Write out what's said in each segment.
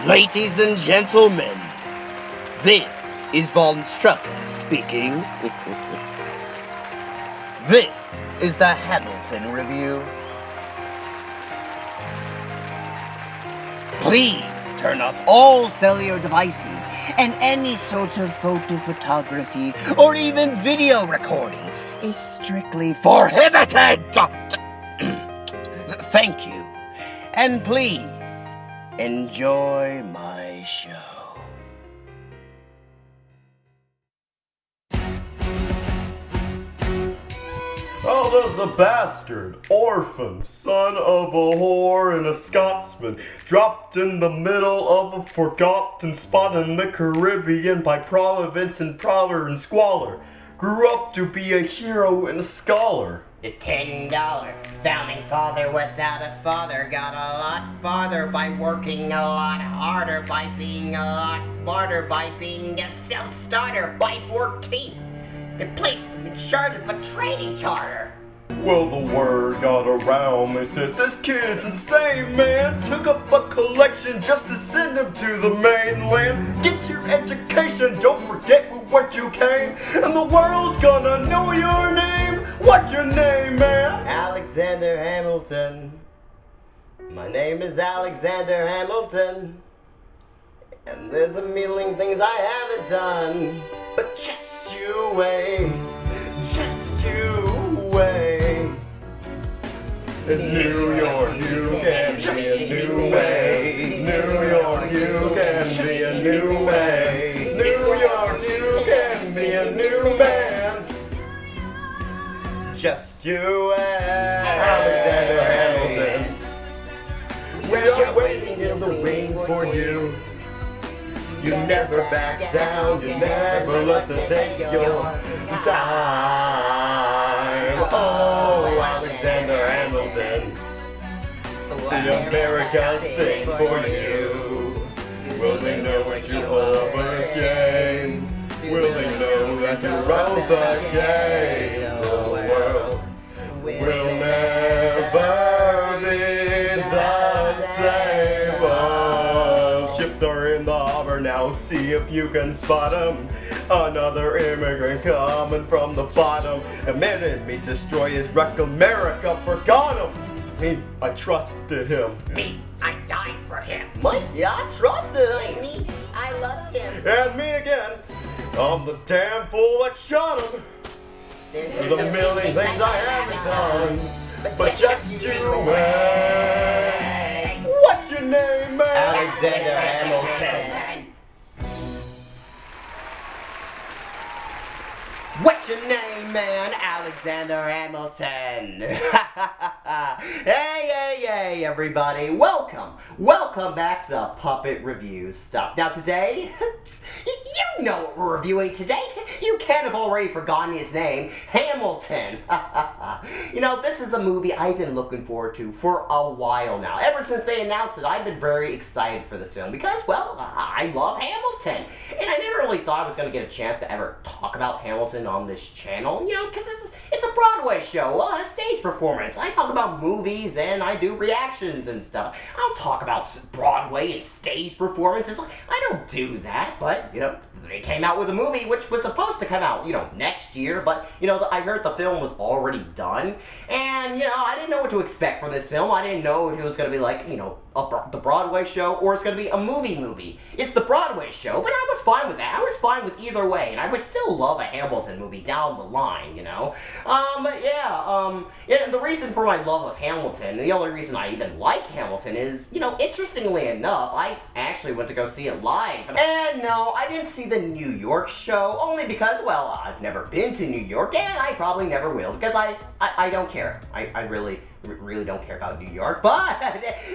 Ladies and gentlemen, this is Von Strucker speaking. This is the Hamilton Review. Please turn off all cellular devices, and any sort of photo photography or even video recording is strictly prohibited. Thank you, and please enjoy my show. Oh, there's a bastard, orphan, son of a whore and a Scotsman, dropped in the middle of a forgotten spot in the Caribbean by providence and prowler and squalor. Grew up to be a hero and a scholar. The $10 founding father without a father got a lot farther by working a lot harder, by being a lot smarter, by being a self-starter. By 14, they placed him in charge of a trading charter. Well, the word got around, they said, this kid's insane, man. Took up a collection just to send him to the mainland. Get your education, don't forget with what you came, and the world's gonna know your name. What's your name, man? Alexander Hamilton. My name is Alexander Hamilton, and there's a million things I haven't done. But just you wait, just you wait. In New York, you can be a new way. New York, you can be a new way. New York, you can be a new man. Just you wait. Alexander Hamilton. We are waiting in the wings for you. You never back down, you never let them take your time. Oh, Alexander Hamilton, the America sings for you. Will they know what you overcame? Will they know that you wrote the game? The world will never be the same. Oh, ships are in the harbor now, see if you can spot them. Another immigrant coming from the bottom. And enemies destroy his wreck, America forgot him. I trusted him. Me, I died for him. Mike, yeah, I trusted him. Me, I loved him. And me again. I'm the damn fool that shot him. There's a million things I haven't done, but just you wait. What's your name, man? Alexander Hamilton. What's your name, man? Alexander Hamilton. Hey, everybody. Welcome back to Puppet Review Stuff. Now, today, you know what we're reviewing today. You can't have already forgotten his name, Hamilton. You know, this is a movie I've been looking forward to for a while now. Ever since they announced it, I've been very excited for this film because, well, I love Hamilton. And I never really thought I was going to get a chance to ever talk about Hamilton on this channel, you know, because it's a Broadway show, a stage performance. I talk about movies and I do reactions and stuff. I don't talk about Broadway and stage performances. I don't do that, but, you know, they came out with a movie which was supposed to come out, you know, next year, but, you know, I heard the film was already done, and, you know, I didn't know what to expect from this film. I didn't know if it was going to be like, you know, the Broadway show, or it's going to be a movie. It's the Broadway show, but I was fine with that. I was fine with either way, and I would still love a Hamilton movie down the line, you know? Yeah, the reason for my love of Hamilton, and the only reason I even like Hamilton is, you know, interestingly enough, I actually went to go see it live. And no, I didn't see the New York show, only because, well, I've never been to New York, and I probably never will, because I don't care. I really don't care about New York, but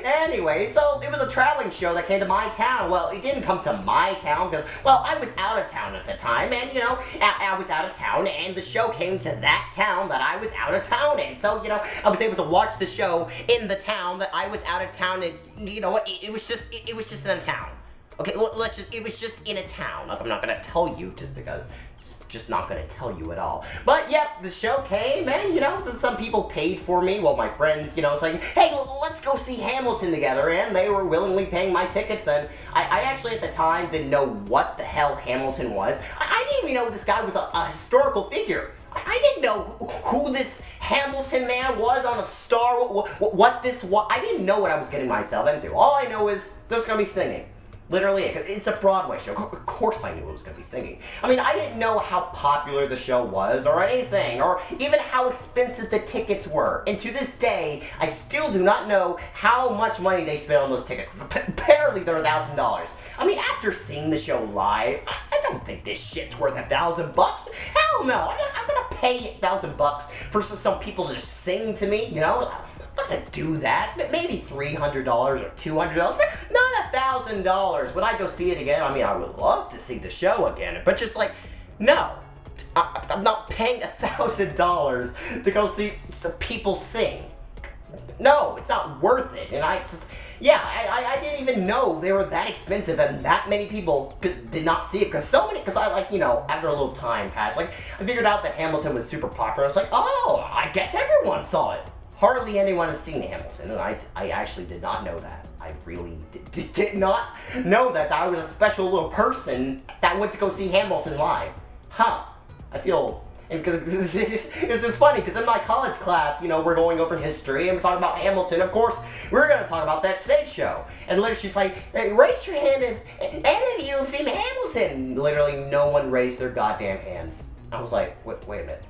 anyway, so it was a traveling show that came to my town. Well, it didn't come to my town because, well, I was out of town at the time, and, you know, I was out of town, and the show came to that town that I was out of town in. So, you know, I was able to watch the show in the town that I was out of town in. You know, it was just in a town. Okay, well, it was just in a town. Like, I'm not gonna tell you just because, just not gonna tell you at all. But, yep, the show came, and, you know, some people paid for me. Well, my friends, you know, saying, hey, let's go see Hamilton together, and they were willingly paying my tickets, and I actually, at the time, didn't know what the hell Hamilton was. I didn't even know this guy was a historical figure. I didn't know who this Hamilton man was on a star, what this was. I didn't know what I was getting myself into. All I know is there's gonna be singing. Literally, it's a Broadway show. Of course I knew it was going to be singing. I mean, I didn't know how popular the show was, or anything, or even how expensive the tickets were. And to this day, I still do not know how much money they spent on those tickets, because apparently they're $1,000. I mean, after seeing the show live, I don't think this shit's worth $1,000. Hell no, I'm going to pay $1,000 for some people to just sing to me, you know? I'm not gonna do that. Maybe $300 or $200, not $1,000. Would I go see it again? I mean, I would love to see the show again, but just like, no. I'm not paying $1,000 to go see some people sing. No, it's not worth it. And I didn't even know they were that expensive, and that many people did not see it. Because I, like, you know, after a little time passed, like, I figured out that Hamilton was super popular. I was like, oh, I guess everyone saw it. Hardly anyone has seen Hamilton, and I actually did not know that. I really did not know that I was a special little person that went to go see Hamilton live. Huh. I feel... And because it's funny, because in my college class, you know, we're going over history, and we're talking about Hamilton. Of course, we're going to talk about that stage show. And literally, she's like, hey, raise your hand if any of you have seen Hamilton. Literally, no one raised their goddamn hands. I was like, wait a minute.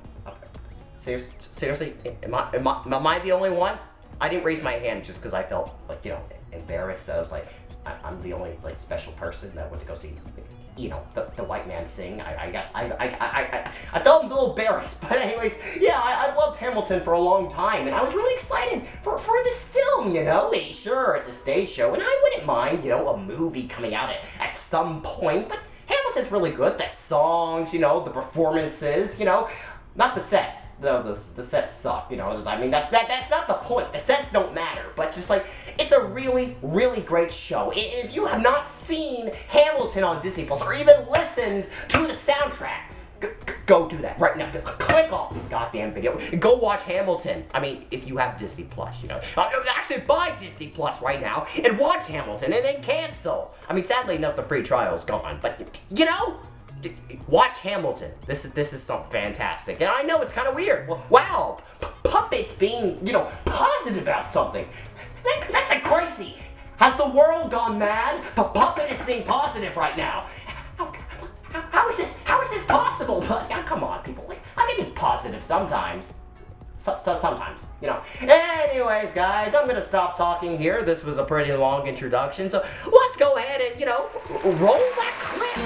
Seriously, am I the only one? I didn't raise my hand just because I felt, like, you know, embarrassed. I was like, I'm the only, like, special person that went to go see, you know, the white man sing. I guess I felt a little embarrassed. But anyways, yeah, I've loved Hamilton for a long time, and I was really excited for this film, you know. Sure, it's a stage show, and I wouldn't mind, you know, a movie coming out at some point, but Hamilton's really good. The songs, you know, the performances, you know. Not the sets. No, the sets suck, you know. I mean, that's not the point. The sets don't matter. But just, like, it's a really, really great show. If you have not seen Hamilton on Disney Plus, or even listened to the soundtrack, go do that right now. Click off this goddamn video. Go watch Hamilton. I mean, if you have Disney Plus, you know. Actually, buy Disney Plus right now and watch Hamilton, and then cancel. I mean, sadly enough, the free trial is gone. But, you know... Watch Hamilton. This is something fantastic. And I know it's kind of weird. Well, wow, puppets being, you know, positive about something. That's like crazy. Has the world gone mad? The puppet is being positive right now. How is this possible? But come on, people. Like, I can be positive sometimes. Sometimes, you know. Anyways, guys, I'm gonna stop talking here. This was a pretty long introduction, so let's go ahead and, you know, roll that clip.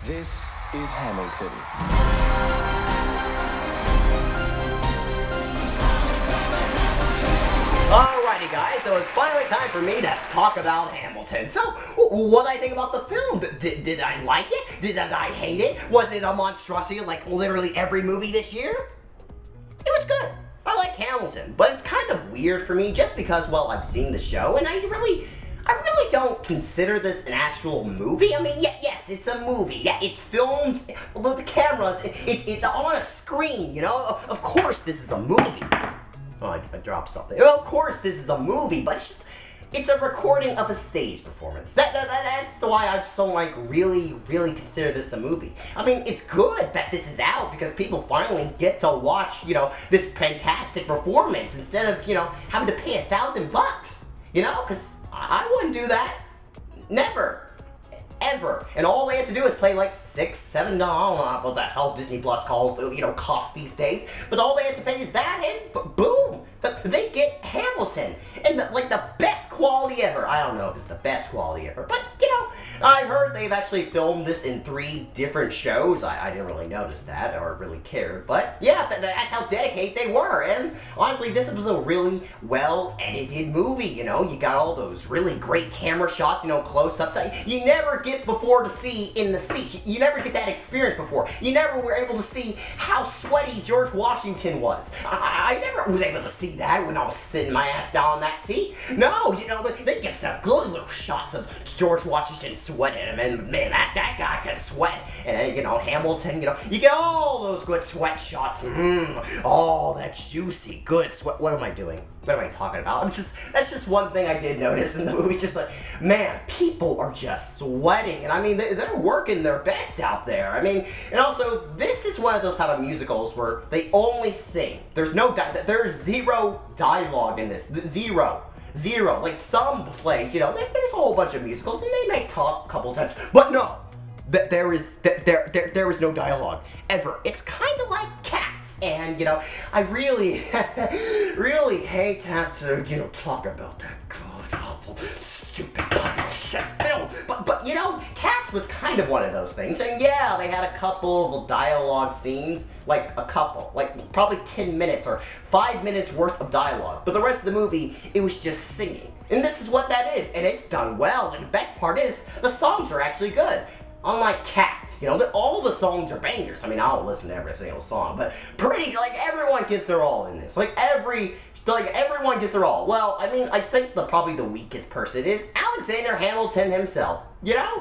This is Hamilton. Alrighty, guys, so it's finally time for me to talk about Hamilton. So, what did I think about the film? Did I like it? Did I hate it? Was it a monstrosity like literally every movie this year? It was good. I like Hamilton, but it's kind of weird for me just because, well, I've seen the show, and I really don't consider this an actual movie. I mean, yes, it's a movie. Yeah, it's filmed with the cameras. It's on a screen, you know? Of course this is a movie. Oh, I dropped something. Of course this is a movie, but it's a recording of a stage performance. That's why I just don't, like, really consider this a movie. I mean, it's good that this is out because people finally get to watch, you know, this fantastic performance instead of, you know, having to pay $1,000. You know, because I wouldn't do that. Never. Ever. And all they have to do is pay like $6, $7, I don't know what the hell Disney Plus calls, you know, cost these days. But all they have to pay is that, and boom, they get Hamilton in the best quality ever. I don't know if it's the best quality ever, but I've heard they've actually filmed this in 3 different shows. I didn't really notice that or really care, but yeah, that's how dedicated they were. And honestly, this was a really well edited movie. You got all those really great camera shots, close-ups that you never get before to see in the seats. You never get that experience before. You never were able to see how sweaty George Washington was. I never was able to see that when I was sitting my ass down on that seat. No, they give some good little shots of George Washington sweating, and man, that guy can sweat. And then, Hamilton, you get all those good sweat shots. All that juicy, good sweat. What am I doing? What am I talking about? That's just one thing I did notice in the movie. Just like, man, people are just sweating. And I mean, they're working their best out there. I mean, and also, this is one of those type of musicals where they only sing. There's zero dialogue in this. Zero. Like some plays, there's a whole bunch of musicals and they may talk a couple times. But no, there is no dialogue ever. It's kind of like Cats, and I really really hate to have to talk about that god awful stupid film, but Cats was kind of one of those things. And yeah, they had a couple of dialogue scenes, like probably 10 minutes or 5 minutes worth of dialogue, but the rest of the movie, it was just singing. And this is what that is, and it's done well. And the best part is the songs are actually good. Unlike Cats, all the songs are bangers. I mean, I don't listen to every single song, but everyone gives their all in this. Everyone gives their all. Well, I mean, I think probably the weakest person is Alexander Hamilton himself.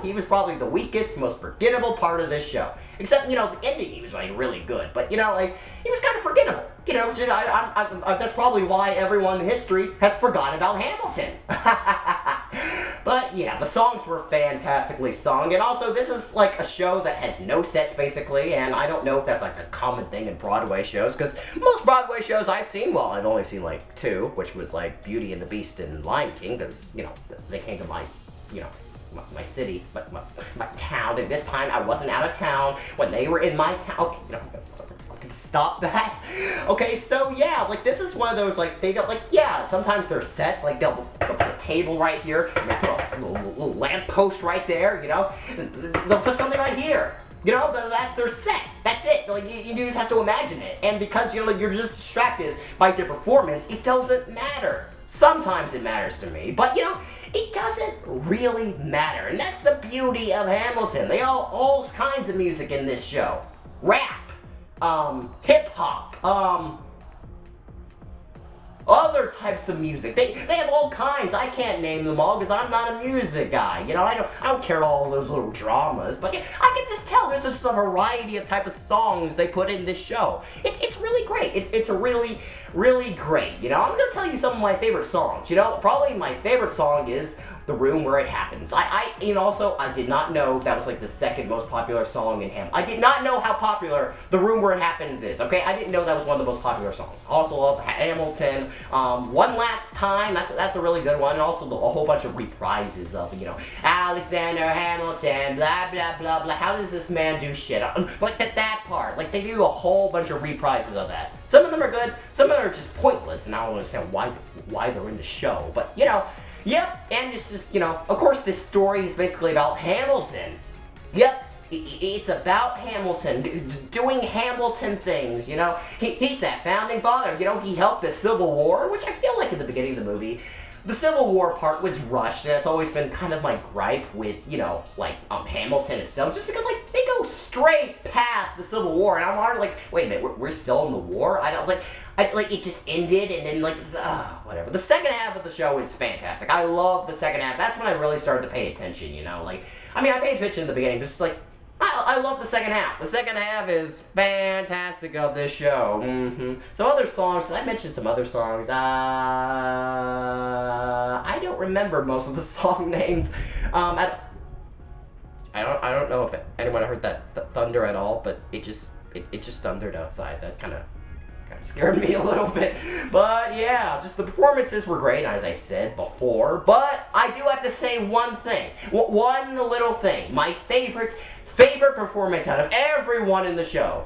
He was probably the weakest, most forgettable part of this show. Except, the ending, he was really good, but he was kind of forgettable. That's probably why everyone in history has forgotten about Hamilton. But yeah, the songs were fantastically sung, and also this is a show that has no sets basically, and I don't know if that's a common thing in Broadway shows, because most Broadway shows I've seen, well, I've only seen 2, which was Beauty and the Beast and Lion King, because they came to my city, my town, and this time I wasn't out of town when they were in my town. Okay, stop that. Okay, so yeah, this is one of those, they don't, sometimes there's sets, they'll put a table right here, and they'll put a little lamppost right there, they'll put something right here. That's their set. That's it. You just have to imagine it. And because, you're just distracted by their performance, it doesn't matter. Sometimes it matters to me, but, it doesn't really matter. And that's the beauty of Hamilton. They all kinds of music in this show. Rap. Hip-hop, other types of music. They have all kinds. I can't name them all because I'm not a music guy. I don't care all those little dramas, but I can just tell there's just a variety of type of songs they put in this show. It's really great. It's a really, really great. I'm gonna tell you some of my favorite songs. Probably my favorite song is The Room Where It Happens. I did not know that was the second most popular song in Hamilton. I did not know how popular The Room Where It Happens is, okay? I didn't know that was one of the most popular songs. Also love Hamilton. One Last Time, that's a really good one. And also a whole bunch of reprises of, Alexander Hamilton, blah, blah, blah, blah. How does this man do shit? That part. They do a whole bunch of reprises of that. Some of them are good. Some of them are just pointless, and I don't understand why they're in the show. But, yep, and it's just, of course this story is basically about Hamilton. Yep, it's about Hamilton, doing Hamilton things, He's that founding father, he helped the Civil War, which I feel like in the beginning of the movie, the Civil War part was rushed. That's always been kind of my gripe with, Hamilton itself, just because, they go straight past the Civil War, and I'm already wait a minute, we're still in the war? I don't, it just ended, and then, whatever. The second half of the show is fantastic. I love the second half. That's when I really started to pay attention, I paid attention in the beginning, just, I love the second half. The second half is fantastic of this show. Some other songs, I mentioned some other songs. I don't remember most of the song names. I don't know if anyone heard that thunder at all, but it just thundered outside. That kind of scared me a little bit. But yeah, just the performances were great, as I said before. But I do have to say one thing. One little thing. My favorite performance out of everyone in the show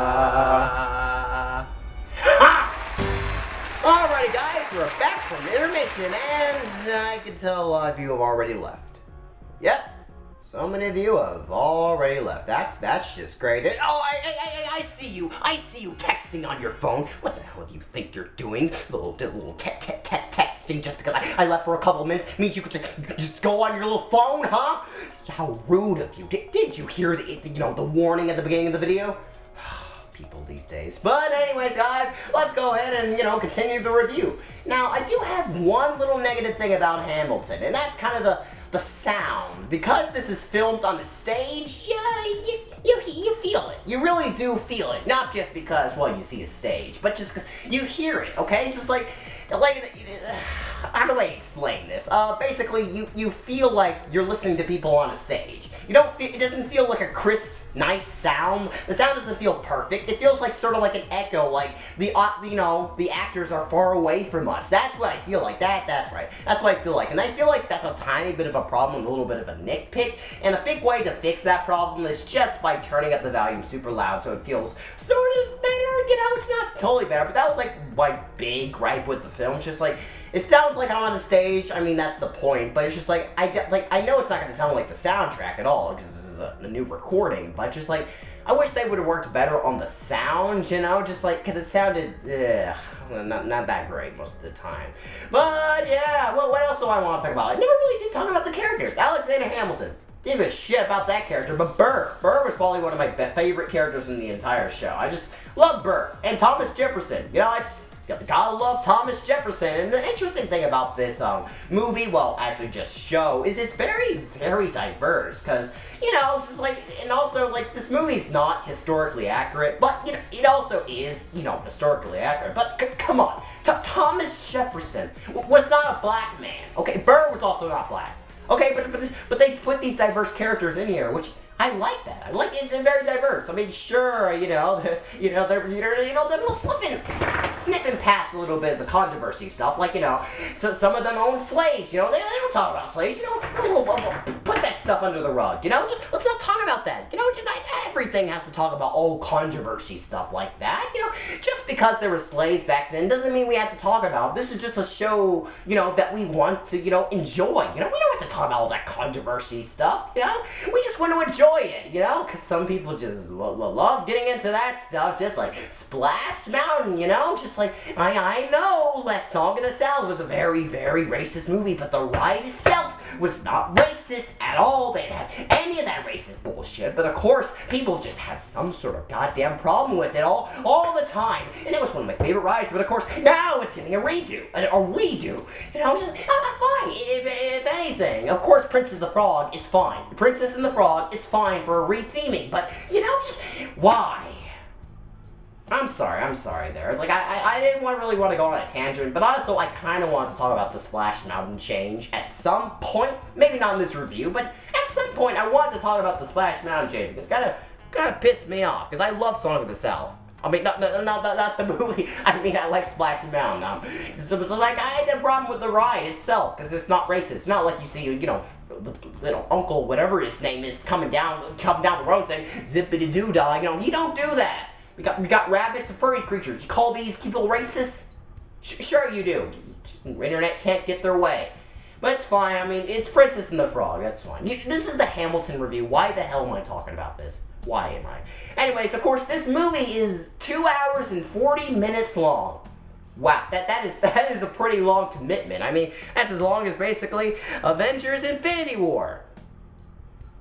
intermission, and I can tell a lot of you have already left. Yep, so many of you have already left. That's just great. Oh, I see you. I see you texting on your phone. What the hell do you think you're doing? Little texting just because I left for a couple minutes means you could just go on your little phone, huh? How rude of you. Did you hear the warning at the beginning of the video? People these days. But anyways, guys, let's go ahead and, continue the review. Now, I do have one little negative thing about Hamilton, and that's kind of the sound. Because this is filmed on the stage, you feel it. You really do feel it. Not just because, well, you see a stage, but just 'cause you hear it, okay? Just like, how do I explain this? Basically, you feel like you're listening to people on a stage. It doesn't feel like a crisp, nice sound. The sound doesn't feel perfect. It feels like sort of like an echo, like the actors are far away from us. That's what I feel like. That's right. That's what I feel like. And I feel like that's a tiny bit of a problem, a little bit of a nitpick. And a big way to fix that problem is just by turning up the volume super loud so it feels sort of better. It's not totally better, but that was like my big gripe with the film. It's just like, it sounds like I'm on the stage. I mean, that's the point, but it's just like, I know it's not going to sound like the soundtrack at all, because this is a new recording, but just like, I wish they would have worked better on the sound, just like, because it sounded, not that great most of the time. But yeah, well, what else do I want to talk about? I never really did talk about the characters. Alexander Hamilton. Didn't give a shit about that character, but Burr. Burr was probably one of my favorite characters in the entire show. I just love Burr. And Thomas Jefferson. I just gotta love Thomas Jefferson. And the interesting thing about this movie, well, actually just show, is it's very, very diverse. Because, it's just like, and also, like, this movie's not historically accurate, but, it also is, historically accurate. But, come on. Thomas Jefferson was not a black man. Okay, Burr was also not black. Okay, but they put these diverse characters in here, which I like that. I like it's very diverse. I mean, sure, they're sniffing past a little bit of the controversy stuff. Like, so some of them own slaves. They don't talk about slaves. Put that stuff under the rug. Let's not talk about that. Everything has to talk about controversy stuff like that. Just because there were slaves back then doesn't mean we have to talk about. This is just a show, that we want to, enjoy. We don't have to talk about all that controversy stuff. We just want to enjoy it, because some people just love getting into that stuff, just like Splash Mountain, just like, I know that Song of the South was a very, very racist movie, but the ride itself was not racist at all. They didn't have any of that racist bullshit, but of course, people just had some sort of goddamn problem with it all the time, and it was one of my favorite rides, but of course, now it's getting a redo, fine, if anything. Of course, Princess and the Frog is fine. Princess and the Frog is fine for a retheming, but, just, why? I'm sorry there. Like, I didn't really want to go on a tangent, but also I kind of wanted to talk about the Splash Mountain change at some point. Maybe not in this review, but at some point I wanted to talk about the Splash Mountain change. It kind of pissed me off, because I love Song of the South. I mean, not the movie. I mean, I like Splash Mountain. So like, I had a problem with the ride itself, because it's not racist. It's not like you see, the little uncle, whatever his name is, coming down the road saying, zippity-doo-dah. You don't do that. We got rabbits and furry creatures. You call these people racist? Sure you do. The internet can't get their way. But it's fine. I mean, it's Princess and the Frog. That's fine. This is the Hamilton review. Why the hell am I talking about this? Why am I? Anyways, of course, this movie is 2 hours and 40 minutes long. Wow, that is a pretty long commitment. I mean, that's as long as basically Avengers Infinity War.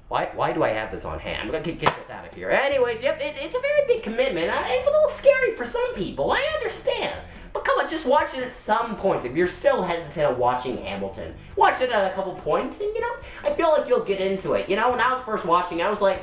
Why do I have this on hand? I'm gonna get this out of here. Anyways, yep, it's a very big commitment. It's a little scary for some people. I understand. But come on, just watch it at some point. If you're still hesitant on watching Hamilton, watch it at a couple points, and I feel like you'll get into it. When I was first watching, I was kind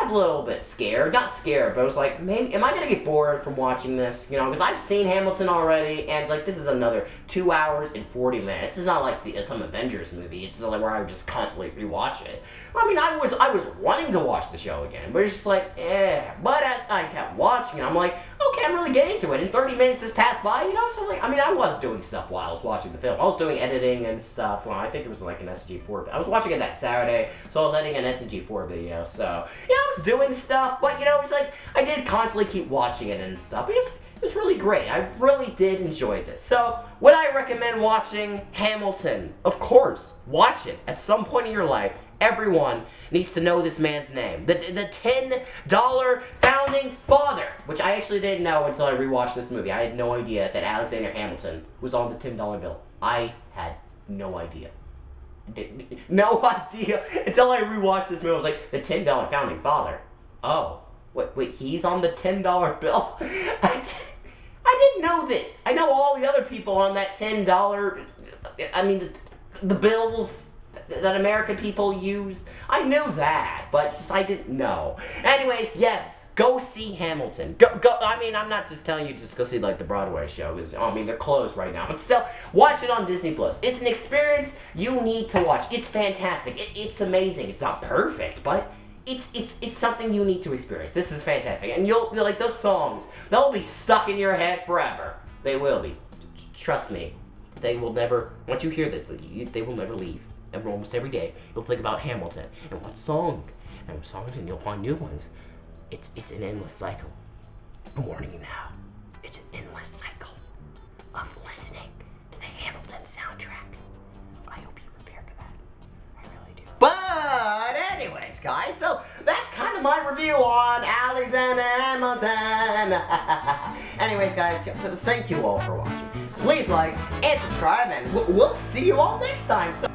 of a little bit scared. Not scared, but I was like, maybe, am I gonna get bored from watching this? Because I've seen Hamilton already, and this is another 2 hours and 40 minutes. This is not like some Avengers movie. It's like where I would just constantly rewatch it. I mean, I was wanting to watch the show again, but it's just like, But as I kept watching it, I'm like, okay, I'm really getting into it. And 30 minutes just passed by. So like, I was doing stuff while I was watching the film. I was doing editing and stuff. Well, I think it was like an SG4. I was watching it that Saturday, so I was editing an SG4 video. So, I was doing stuff, but, it's like, I did constantly keep watching it and stuff. It was really great. I really did enjoy this. So, would I recommend watching Hamilton? Of course. Watch it at some point in your life. Everyone needs to know this man's name. The $10 founding father, which I actually didn't know until I rewatched this movie. I had no idea that Alexander Hamilton was on the $10 bill. I had no idea. No idea until I rewatched this movie. I was like, the $10 founding father. Oh, wait, he's on the $10 bill? I didn't know this. I know all the other people on that $10, I mean, the bills that American people use. I knew that, but just I didn't know. Anyways, yes, go see Hamilton. Go. I mean, I'm not just telling you just go see like the Broadway show, because I mean they're closed right now. But still, watch it on Disney Plus. It's an experience you need to watch. It's fantastic. It's amazing. It's not perfect, but it's something you need to experience. This is fantastic, and you'll like those songs. They'll be stuck in your head forever. They will be. Trust me. They will never. Once you hear that, they will never leave. Almost every day, you'll think about Hamilton and what songs, and you'll find new ones. It's an endless cycle. I'm warning you now. It's an endless cycle of listening to the Hamilton soundtrack. I hope you're prepared for that. I really do. But anyways, guys, so that's kind of my review on Alexander Hamilton. Anyways, guys, thank you all for watching. Please like and subscribe, and we'll see you all next time. So